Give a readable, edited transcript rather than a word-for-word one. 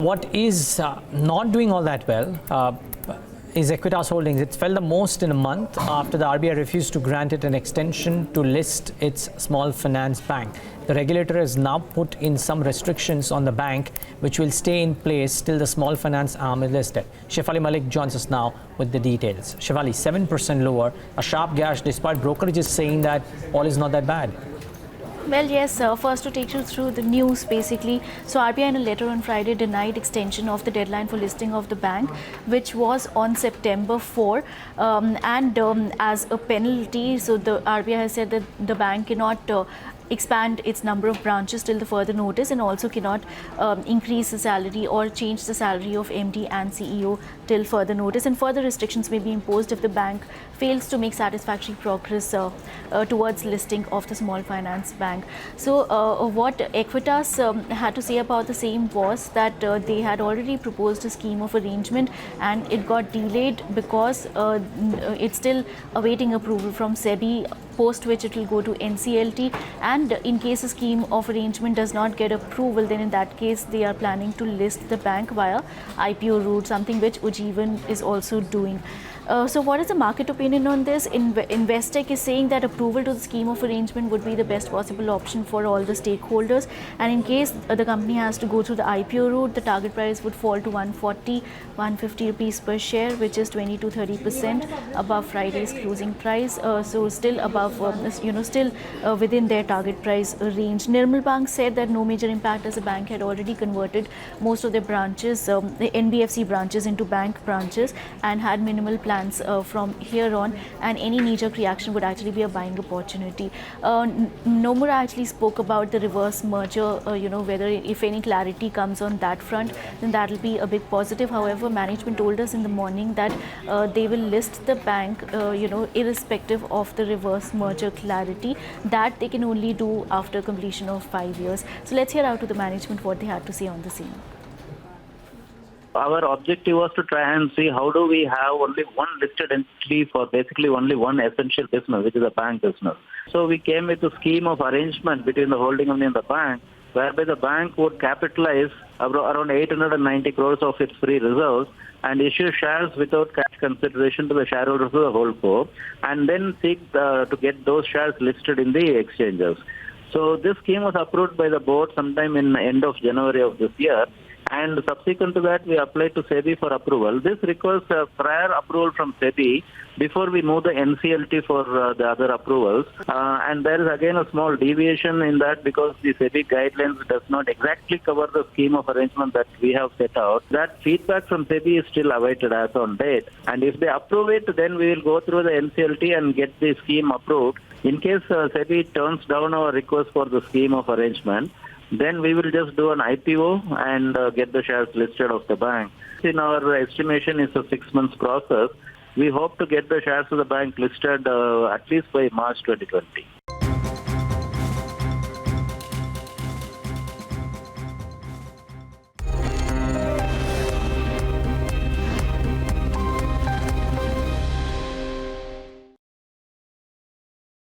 What is not doing all that well is Equitas Holdings. It fell the most in a month after the RBI refused to grant it an extension to list its small finance bank. The regulator has now put in some restrictions on the bank, which will stay in place till the small finance arm is listed. Shefali Malik joins us now with the details. Shefali, 7% lower, a sharp gash despite brokerages saying that all is not that bad. Well, yes, first to take you through the news basically. So RBI in a letter on Friday denied extension of the deadline for listing of the bank, which was on September 4. As a penalty, so the RBI has said that the bank cannot expand its number of branches till the further notice, and also cannot increase the salary or change the salary of MD and CEO till further notice, and further restrictions may be imposed if the bank fails to make satisfactory progress towards listing of the small finance bank. So what Equitas had to say about the same was that they had already proposed a scheme of arrangement and it got delayed because it's still awaiting approval from SEBI, post which it will go to NCLT, and in case a scheme of arrangement does not get approval, then in that case they are planning to list the bank via IPO route, something which Ujjivan is also doing. So what is the market opinion on this? Investec is saying that approval to the scheme of arrangement would be the best possible option for all the stakeholders, and in case the company has to go through the IPO route, the target price would fall to 150 rupees per share, which is 20 to 30% above Friday's closing price. So still above, still within their target price range. Nirmal Bank said that no major impact, as the bank had already converted most of their branches, the NBFC branches, into bank branches and had minimal plans from here on, and any knee-jerk reaction would actually be a buying opportunity. Nomura actually spoke about the reverse merger, whether if any clarity comes on that front, then that will be a big positive. However, management told us in the morning that they will list the bank, irrespective of the reverse merger clarity. That they can only do after completion of 5 years. So let's hear out to the management what they had to say on the same. Our objective was to try and see how do we have only one listed entity for basically only one essential business, which is a bank business. So we came with a scheme of arrangement between the holding company and the bank, whereby the bank would capitalize around 890 crores of its free reserves and issue shares without cash consideration to the shareholders of the holdco, and then seek to get those shares listed in the exchanges. So this scheme was approved by the board sometime in the end of January of this year. And subsequent to that, we applied to SEBI for approval. This requires prior approval from SEBI before we move the NCLT for the other approvals. And there is again a small deviation in that, because the SEBI guidelines does not exactly cover the scheme of arrangement that we have set out. That feedback from SEBI is still awaited as on date. And if they approve it, then we will go through the NCLT and get the scheme approved. In case SEBI turns down our request for the scheme of arrangement, then we will just do an IPO and get the shares listed of the bank. In our estimation, it's a 6 months process. We hope to get the shares of the bank listed at least by March 2020.